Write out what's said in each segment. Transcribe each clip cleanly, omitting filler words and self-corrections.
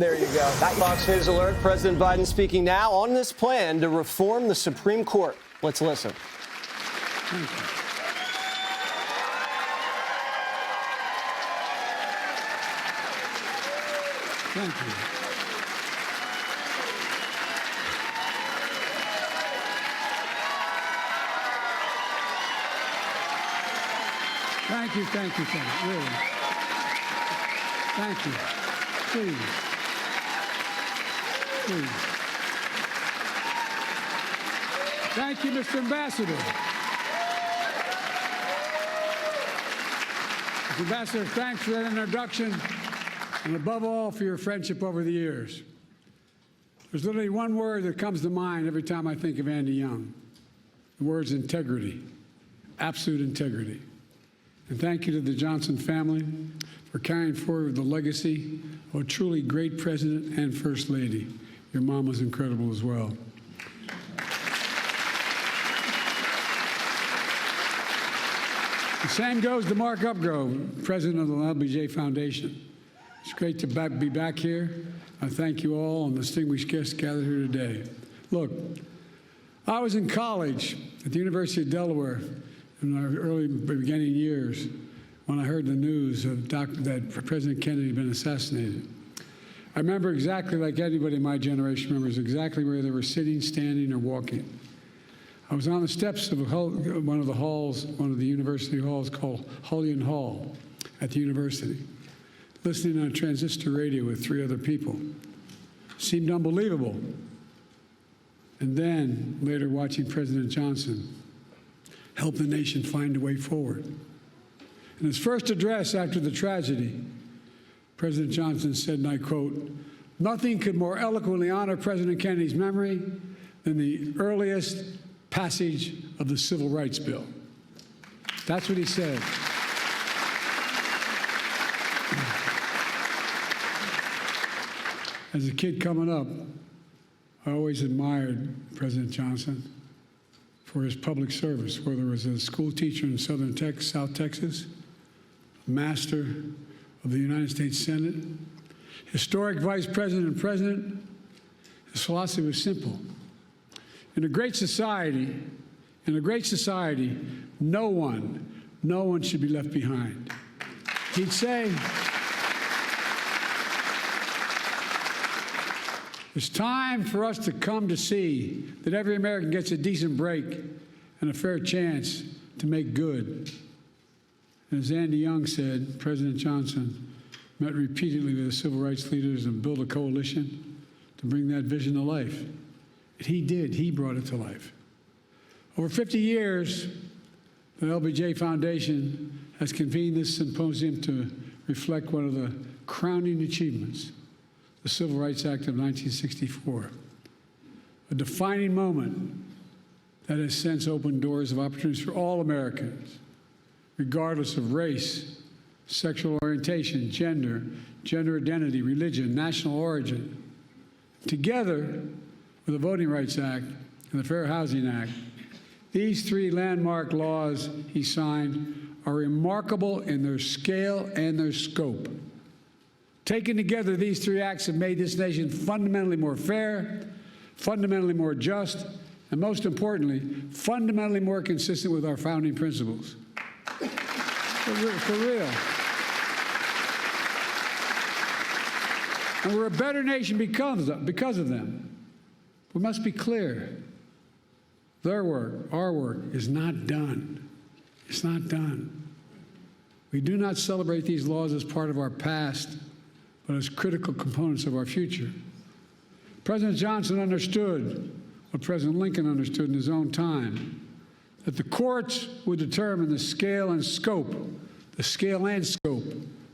There you go. Fox News alert. President Biden speaking now on this plan to reform the Supreme Court. Let's listen. Thank you. Thank you. Thank you, thank you, thank you, really. Thank you. Please. Please. Thank you, Mr. Ambassador. Mr. Ambassador, thanks for that introduction, and above all, for your friendship over the years. There's literally one word that comes to mind every time I think of Andy Young. The word's integrity, absolute integrity. And thank you to the Johnson family for carrying forward the legacy of a truly great president and first lady. Your mom was incredible as well. The same goes to Mark Upgrove, president of the LBJ Foundation. It's great to be back here. I thank you all and distinguished guests gathered here today. Look, I was in college at the University of Delaware in our early beginning years when I heard the news of that President Kennedy had been assassinated. I remember exactly like anybody in my generation remembers exactly where they were sitting, standing, or walking. I was on the steps of one of the university halls called Hullion Hall at the university, listening on a transistor radio with 3 other people. Seemed unbelievable. And then later watching President Johnson help the nation find a way forward. In his first address after the tragedy, President Johnson said, and I quote, "Nothing could more eloquently honor President Kennedy's memory than the earliest passage of the Civil Rights Bill." That's what he said. As a kid coming up, I always admired President Johnson for his public service, whether it was a school teacher in South Texas, master of the United States Senate, historic vice president and president. His philosophy was simple. In a great society, no one should be left behind. He'd say, it's time for us to come to see that every American gets a decent break and a fair chance to make good. And as Andy Young said, President Johnson met repeatedly with the civil rights leaders and built a coalition to bring that vision to life. And he did. He brought it to life. Over 50 years, the LBJ Foundation has convened this symposium to reflect one of the crowning achievements, the Civil Rights Act of 1964, a defining moment that has since opened doors of opportunities for all Americans, regardless of race, sexual orientation, gender identity, religion, national origin. Together with the Voting Rights Act and the Fair Housing Act, these 3 landmark laws he signed are remarkable in their scale and their scope. Taken together, these 3 acts have made this nation fundamentally more fair, fundamentally more just, and most importantly, fundamentally more consistent with our founding principles. For real. And we're a better nation because of them. We must be clear. Their work, our work, is not done. It's not done. We do not celebrate these laws as part of our past, but as critical components of our future. President Johnson understood what President Lincoln understood in his own time, that the courts would determine the scale and scope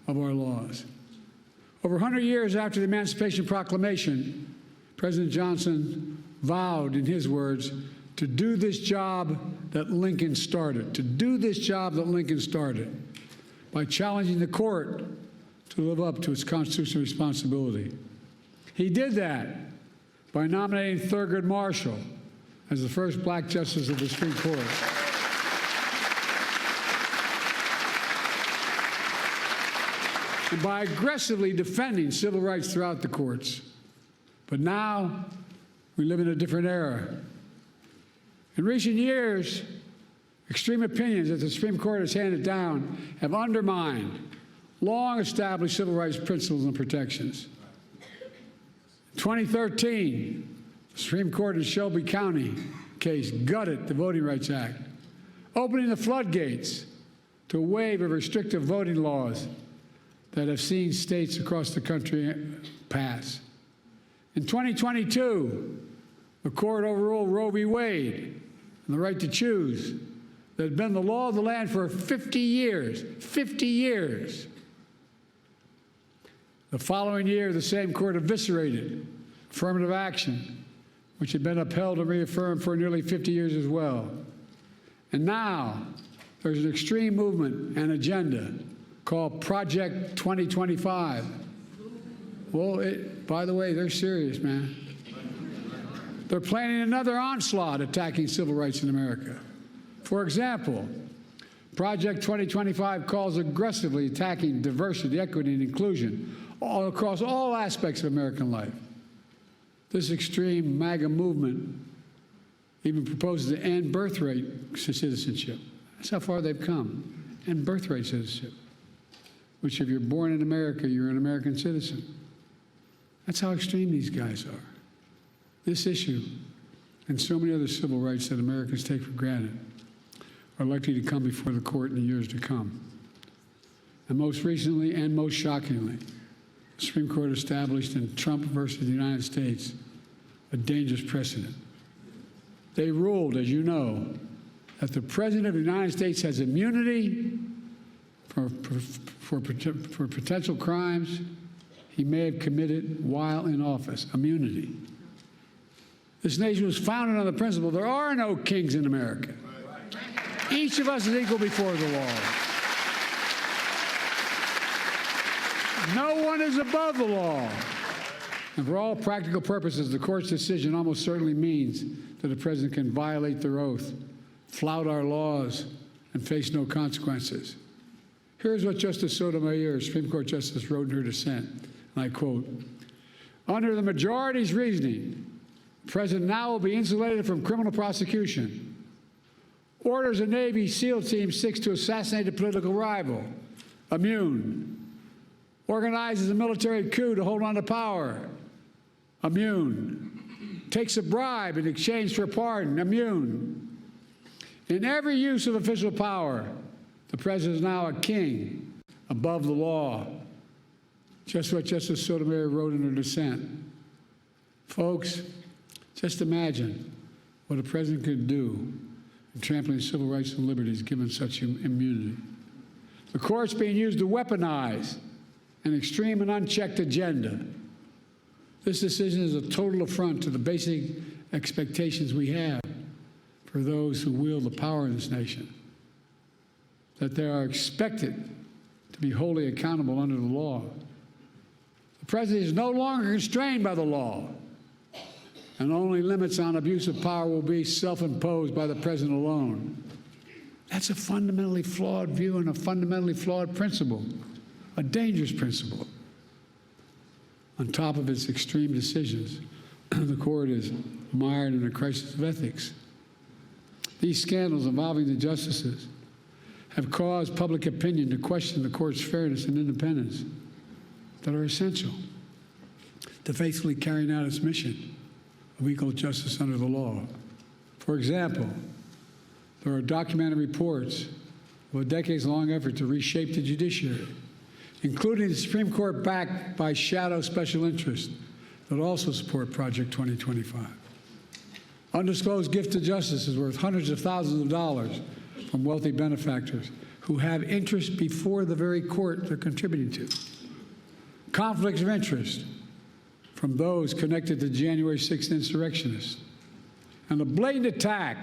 of our laws. Over 100 years after the Emancipation Proclamation, President Johnson vowed, in his words, to do this job that Lincoln started, by challenging the court to live up to its constitutional responsibility. He did that by nominating Thurgood Marshall as the first black justice of the Supreme Court. and by aggressively defending civil rights throughout the courts. But now we live in a different era. In recent years, extreme opinions that the Supreme Court has handed down have undermined long-established civil rights principles and protections. In 2013, the Supreme Court in Shelby County case gutted the Voting Rights Act, opening the floodgates to a wave of restrictive voting laws that have seen states across the country pass. In 2022, the court overruled Roe v. Wade and the right to choose that had been the law of the land for 50 years. 50 years. The following year, the same court eviscerated affirmative action, which had been upheld and reaffirmed for nearly 50 years as well. And now, there's an extreme movement and agenda called Project 2025. Well, by the way, they're serious, man. They're planning another onslaught attacking civil rights in America. For example, Project 2025 calls aggressively attacking diversity, equity, and inclusion all across all aspects of American life. This extreme MAGA movement even proposes to end birthright citizenship. That's how far they've come. End birthright citizenship, which if you're born in America, you're an American citizen. That's how extreme these guys are. This issue and so many other civil rights that Americans take for granted are likely to come before the court in the years to come. And most recently and most shockingly, the Supreme Court established in Trump versus the United States a dangerous precedent. They ruled, as you know, that the President of the United States has immunity for potential crimes he may have committed while in office. Immunity. This nation was founded on the principle there are no kings in America. Each of us is equal before the law. No one is above the law. And for all practical purposes, the court's decision almost certainly means that the president can violate their oath, flout our laws, and face no consequences. Here's what Justice Sotomayor, Supreme Court Justice, wrote in her dissent, and I quote, "Under the majority's reasoning, the president now will be insulated from criminal prosecution. Orders a Navy SEAL team 6 to assassinate a political rival. Immune. Organizes a military coup to hold on to power. Immune. Takes a bribe in exchange for a pardon. Immune. In every use of official power, the president is now a king above the law." Just what Justice Sotomayor wrote in her dissent. Folks, just imagine what a president could do in trampling civil rights and liberties given such immunity. The court's being used to weaponize an extreme and unchecked agenda. This decision is a total affront to the basic expectations we have for those who wield the power in this nation, that they are expected to be wholly accountable under the law. The president is no longer constrained by the law, and only limits on abuse of power will be self-imposed by the president alone. That's a fundamentally flawed view and a fundamentally flawed principle, a dangerous principle. On top of its extreme decisions, the court is mired in a crisis of ethics. These scandals involving the justices have caused public opinion to question the court's fairness and independence that are essential to faithfully carrying out its mission of equal justice under the law. For example, there are documented reports of a decades-long effort to reshape the judiciary, including the Supreme Court backed by shadow special interests that also support Project 2025. Undisclosed gift to justice is worth hundreds of thousands of dollars from wealthy benefactors who have interest before the very court they're contributing to. Conflicts of interest from those connected to January 6th insurrectionists, and a blatant attack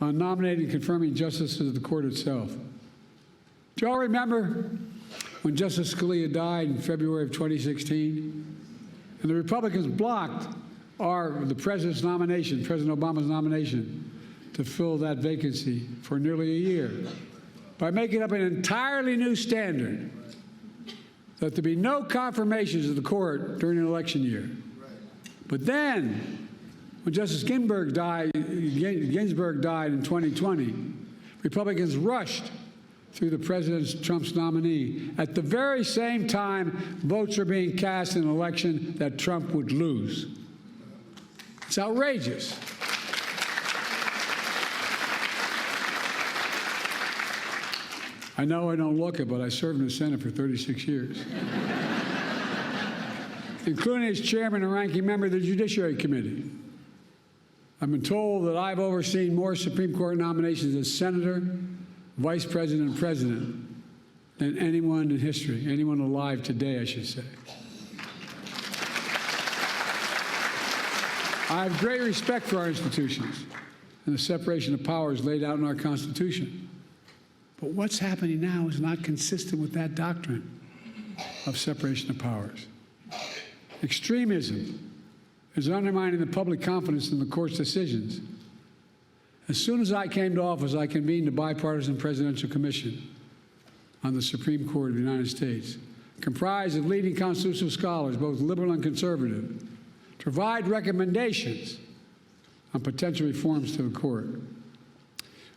on nominating and confirming justices of the court itself. Do you all remember when Justice Scalia died in February of 2016, and the Republicans blocked the president's nomination, President Obama's nomination, to fill that vacancy for nearly a year by making up an entirely new standard that there be no confirmations of the court during an election year. But then, when Justice Ginsburg died in 2020, Republicans rushed through the President Trump's nominee at the very same time votes are being cast in an election that Trump would lose. It's outrageous. I know I don't look it, but I served in the Senate for 36 years, including as chairman and ranking member of the Judiciary Committee. I've been told that I've overseen more Supreme Court nominations as senator, vice president, and president than anyone in history, anyone alive today, I should say. I have great respect for our institutions and the separation of powers laid out in our Constitution. But what's happening now is not consistent with that doctrine of separation of powers. Extremism is undermining the public confidence in the court's decisions. As soon as I came to office, I convened a bipartisan presidential commission on the Supreme Court of the United States, comprised of leading constitutional scholars, both liberal and conservative, to provide recommendations on potential reforms to the court.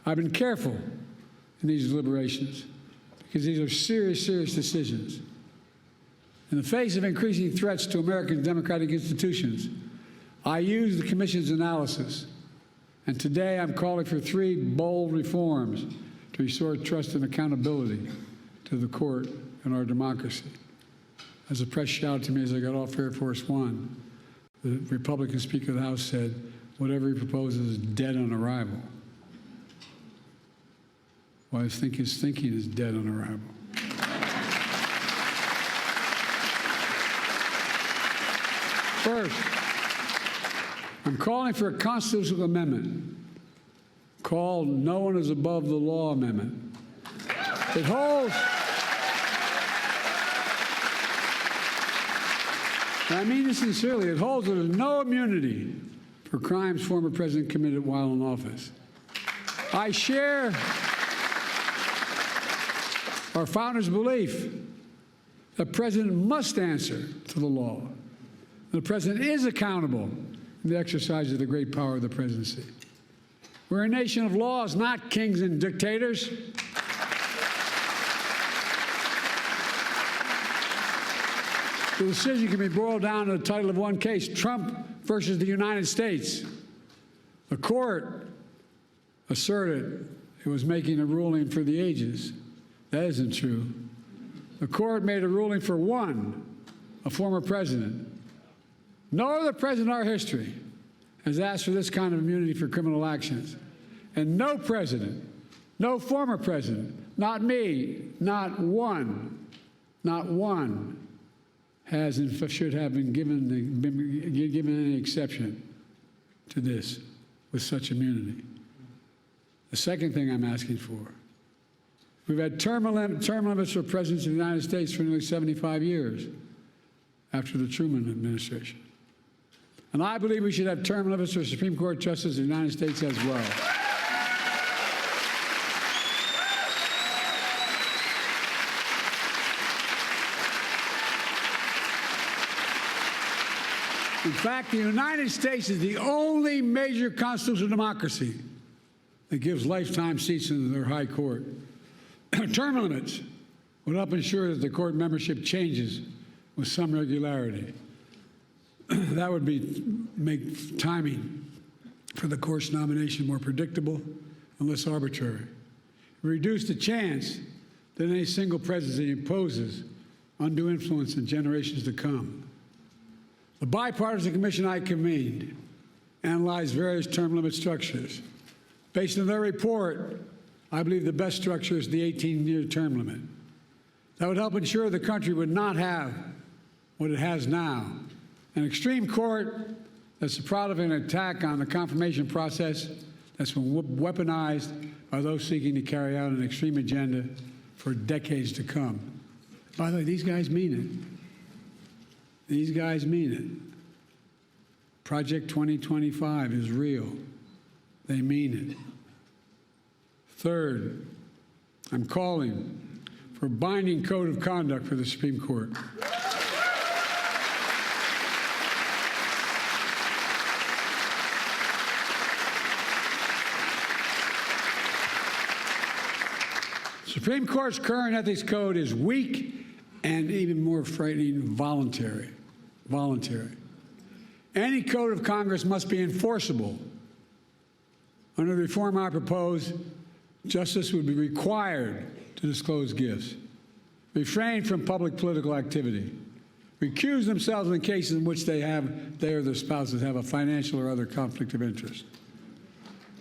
I've been careful in these deliberations because these are serious, serious decisions. In the face of increasing threats to American democratic institutions, I used the Commission's analysis, and today I'm calling for 3 bold reforms to restore trust and accountability to the court and our democracy. As the press shouted to me as I got off Air Force One, the Republican Speaker of the House said, whatever he proposes is dead on arrival. Well, I think his thinking is dead on arrival. First, I'm calling for a constitutional amendment called No One is Above the Law Amendment. It holds, and I mean this sincerely, it holds that there's no immunity for crimes former president committed while in office. I share our founders' belief that the president must answer to the law. The president is accountable in the exercise of the great power of the presidency. We're a nation of laws, not kings and dictators. The decision can be boiled down to the title of one case, Trump versus the United States. The court asserted it was making a ruling for the ages. That isn't true. The court made a ruling for one, a former president. No other president in our history has asked for this kind of immunity for criminal actions. And no president, no former president, not me, not one, has and should have been given any exception to this with such immunity. The second thing I'm asking for, we've had term limits for presidents of the United States for nearly 75 years after the Truman administration. And I believe we should have term limits for Supreme Court justices of the United States as well. In fact, the United States is the only major constitutional democracy that gives lifetime seats in their high court. Term limits would help ensure that the court membership changes with some regularity. That would make timing for the court's nomination more predictable and less arbitrary. It would reduce the chance that any single presidency imposes undue influence in generations to come. The bipartisan commission I convened analyzed various term limit structures. Based on their report, I believe the best structure is the 18-year term limit. That would help ensure the country would not have what it has now, an extreme court that's the product of an attack on the confirmation process that's been weaponized by those seeking to carry out an extreme agenda for decades to come. By the way, these guys mean it. These guys mean it. Project 2025 is real. They mean it. Third, I'm calling for a binding code of conduct for the Supreme Court. Supreme Court's current ethics code is weak and, even more frightening, voluntary. Any code of Congress must be enforceable. Under the reform I propose, justice would be required to disclose gifts, refrain from public political activity, recuse themselves in cases in which they or their spouses have a financial or other conflict of interest.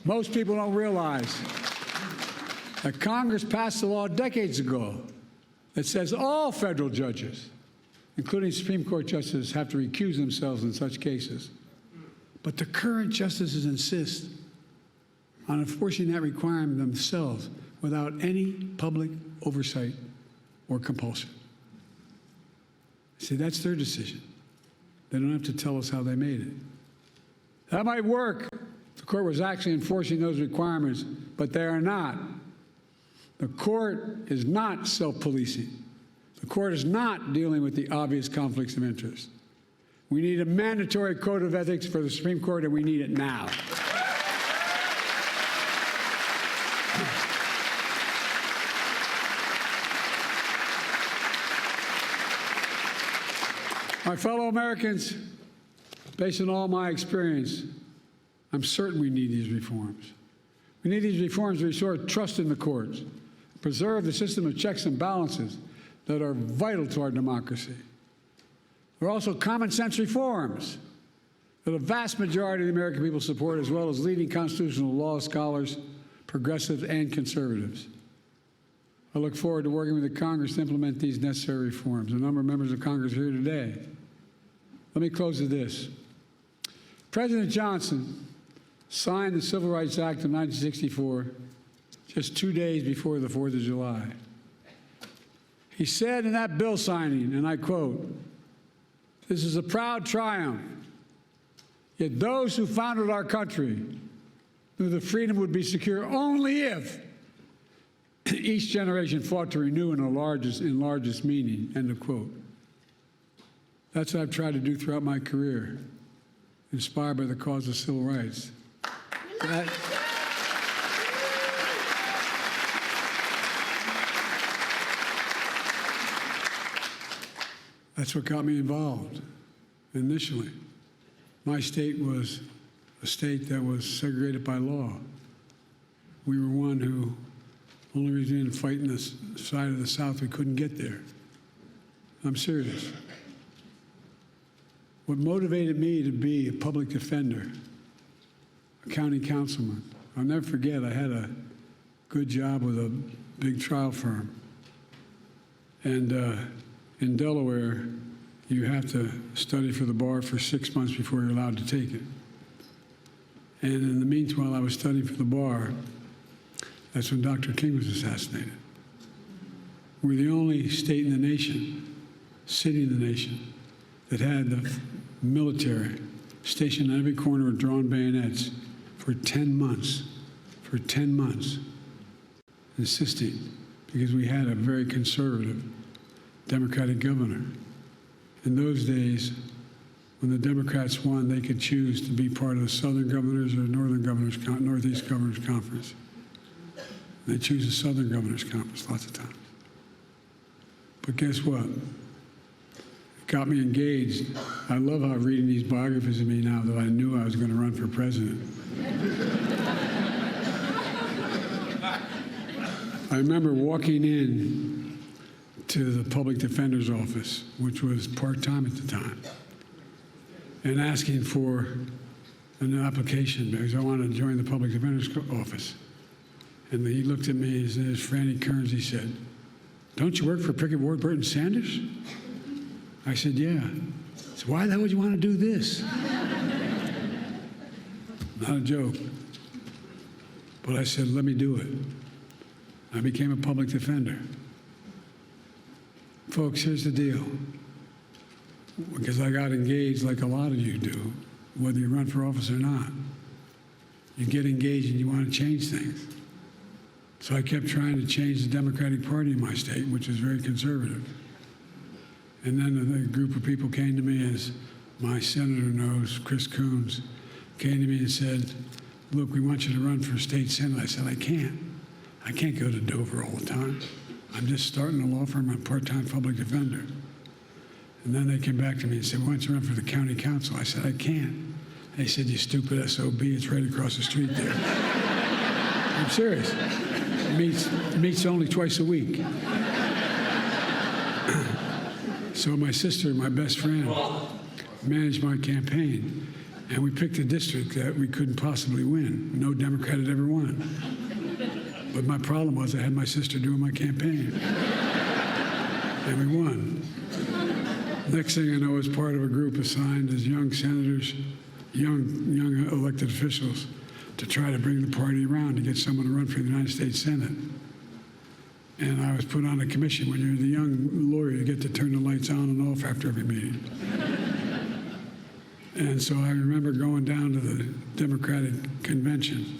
Most people don't realize that Congress passed a law decades ago that says all federal judges, including Supreme Court justices, have to recuse themselves in such cases. But the current justices insist on enforcing that requirement themselves without any public oversight or compulsion. See, that's their decision. They don't have to tell us how they made it. That might work if the court was actually enforcing those requirements, but they are not. The court is not self-policing. The court is not dealing with the obvious conflicts of interest. We need a mandatory code of ethics for the Supreme Court, and we need it now. My fellow Americans, based on all my experience, I'm certain we need these reforms. We need these reforms to restore trust in the courts, preserve the system of checks and balances that are vital to our democracy. They're also common sense reforms that a vast majority of the American people support, as well as leading constitutional law scholars, progressives, and conservatives. I look forward to working with the Congress to implement these necessary reforms. A number of members of Congress are here today. Let me close with this. President Johnson signed the Civil Rights Act of 1964 just 2 days before the 4th of July. He said in that bill signing, and I quote, "This is a proud triumph, yet those who founded our country knew the freedom would be secure only if each generation fought to renew in largest meaning," end of quote. That's what I've tried to do throughout my career, inspired by the cause of civil rights. That's what got me involved initially. My state was a state that was segregated by law. We were one who, only reason we didn't fight in the side of the South, we couldn't get there. I'm serious. What motivated me to be a public defender, a county councilman, I'll never forget, I had a good job with a big trial firm. And in Delaware, you have to study for the bar for 6 months before you're allowed to take it. And in the meantime, while I was studying for the bar, that's when Dr. King was assassinated. We're the only state in the nation, city in the nation, that had the military stationed on every corner with drawn bayonets for 10 months, insisting, because we had a very conservative Democratic governor. In those days, when the Democrats won, they could choose to be part of the Southern Governors or Northeast Governors Conference. They choose the Southern Governors Conference lots of times. But guess what? It got me engaged. I love how reading these biographies of me now that I knew I was going to run for president. I remember walking in to the public defender's office, which was part-time at the time, and asking for an application because I wanted to join the public defender's office. And he looked at me, his name is Franny Kearns, he said, "Don't you work for Pickett, Warburton, Sanders?" I said, "Yeah." He said, "Why the hell would you want to do this?" Not a joke. But I said, "Let me do it." I became a public defender. Folks, here's the deal. Because I got engaged like a lot of you do, whether you run for office or not. You get engaged and you want to change things. So I kept trying to change the Democratic Party in my state, which is very conservative. And then a group of people came to me, as my senator knows, Chris Coons, came to me and said, look, we want you to run for state senate. I said, I can't. I can't go to Dover all the time. I'm just starting a law firm. I'm a part-time public defender. And then they came back to me and said, why don't you run for the county council? I said, I can't. They said, you stupid SOB, it's right across the street there. I'm serious. It meets only twice a week. So my sister, my best friend, managed my campaign, and we picked a district that we couldn't possibly win. No Democrat had ever won. But my problem was I had my sister doing my campaign, and we won. Next thing I know, I was part of a group assigned as young senators, young elected officials, to try to bring the party around to get someone to run for the United States Senate. And I was put on a commission. When you're the young lawyer, you get to turn the lights on and off after every meeting. And so I remember going down to the Democratic convention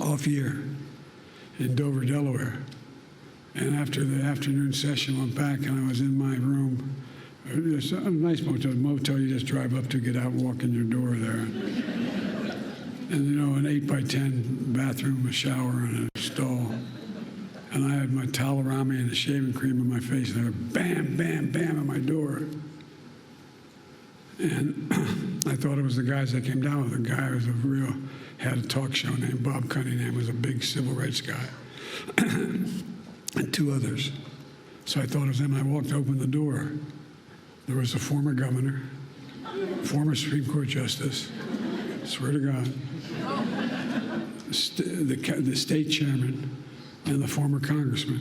off year in Dover, Delaware. And after the afternoon session, went back and I was in my room. It's a nice motel you just drive up to, get out and walk in your door there. And you know, an 8x10 bathroom, a shower, and a stall. And I had my towel around me and the shaving cream on my face, and I went bam, bam, bam at my door. And I thought it was the guys that came down with it. The guy was had a talk show named Bob Cunningham, was a big civil rights guy, and two others. So I thought it was them. I walked to open the door. There was a former governor, former Supreme Court justice, swear to God, the state chairman, and the former congressman.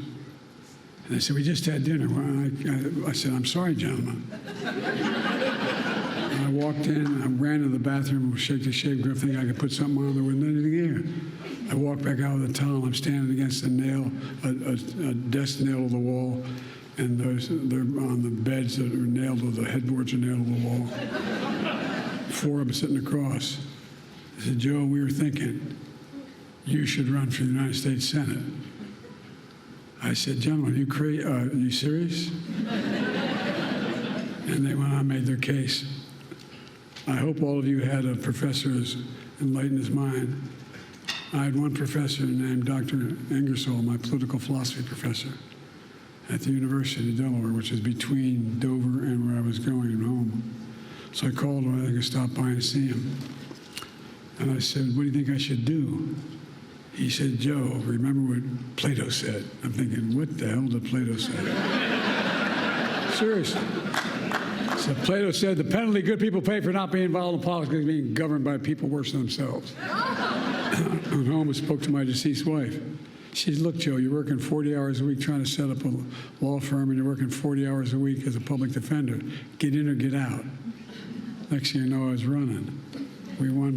And they said, we just had dinner. Well, I said, I'm sorry, gentlemen. And I walked in, I ran to the bathroom, shake the shave grip, thinking I could put something on. There wasn't anything here. I walked back out with a towel. I'm standing against a nail, a desk nail to the wall, and they're on the beds that are nailed to the headboards are nailed to the wall. Four of them sitting across. I said, Joe, we were thinking you should run for the United States Senate. I said, gentlemen, are you serious? And they went on and made their case. I hope all of you had a professor as enlightened as mine. I had one professor named Dr. Ingersoll, my political philosophy professor, at the University of Delaware, which is between Dover and where I was going home. So I called him, I could stop by and see him. And I said, what do you think I should do? He said, Joe, remember what Plato said? I'm thinking, what the hell did Plato say? Seriously. So Plato said, the penalty good people pay for not being involved in politics is being governed by people worse than themselves. Went home and spoke to my deceased wife. She said, look, Joe, you're working 40 hours a week trying to set up a law firm, and you're working 40 hours a week as a public defender. Get in or get out. Next thing you know, I was running. We won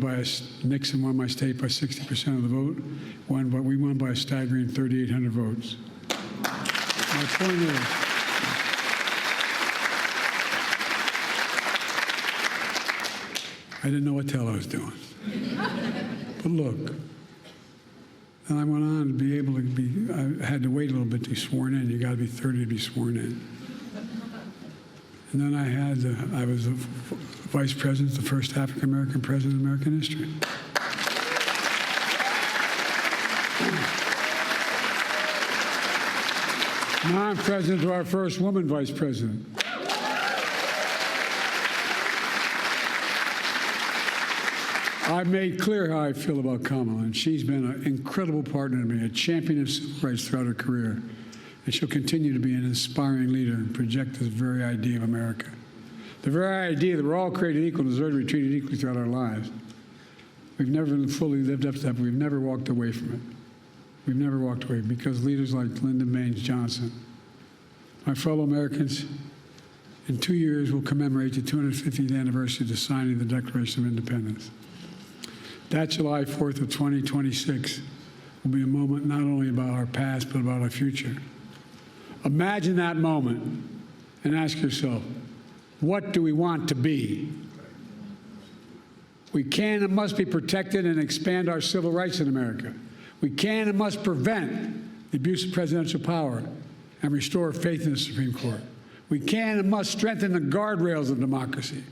Nixon won my state by 60% of the vote. We won by a staggering 3,800 votes. My point is, I didn't know what the hell I was doing. But look, and I went on to be able to I had to wait a little bit to be sworn in. You got to be 30 to be sworn in. And then I was the vice president, the first African-American president in American history. Now I'm president to our first woman vice president. I've made clear how I feel about Kamala, and she's been an incredible partner to me, a champion of civil rights throughout her career. And she'll continue to be an inspiring leader and project this very idea of America. The very idea that we're all created equal and deserve to be treated equally throughout our lives. We've never fully lived up to that, but we've never walked away from it. We've never walked away because leaders like Lyndon Baines Johnson, my fellow Americans, in 2 years we'll commemorate the 250th anniversary of the signing of the Declaration of Independence. That July 4th of 2026 will be a moment not only about our past, but about our future. Imagine that moment and ask yourself, what do we want to be? We can and must be protected and expand our civil rights in America. We can and must prevent the abuse of presidential power and restore faith in the Supreme Court. We can and must strengthen the guardrails of democracy.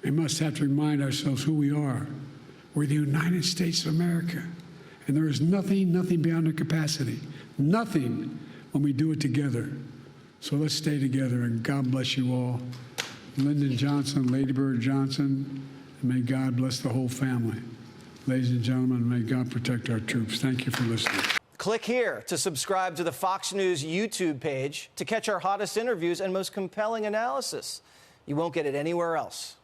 We must have to remind ourselves who we are. We're the United States of America, and there is nothing beyond our capacity. Nothing when we do it together. So let's stay together, and God bless you all. Lyndon Johnson, Lady Bird Johnson, and may God bless the whole family. Ladies and gentlemen, may God protect our troops. Thank you for listening. Click here to subscribe to the Fox News YouTube page to catch our hottest interviews and most compelling analysis. You won't get it anywhere else.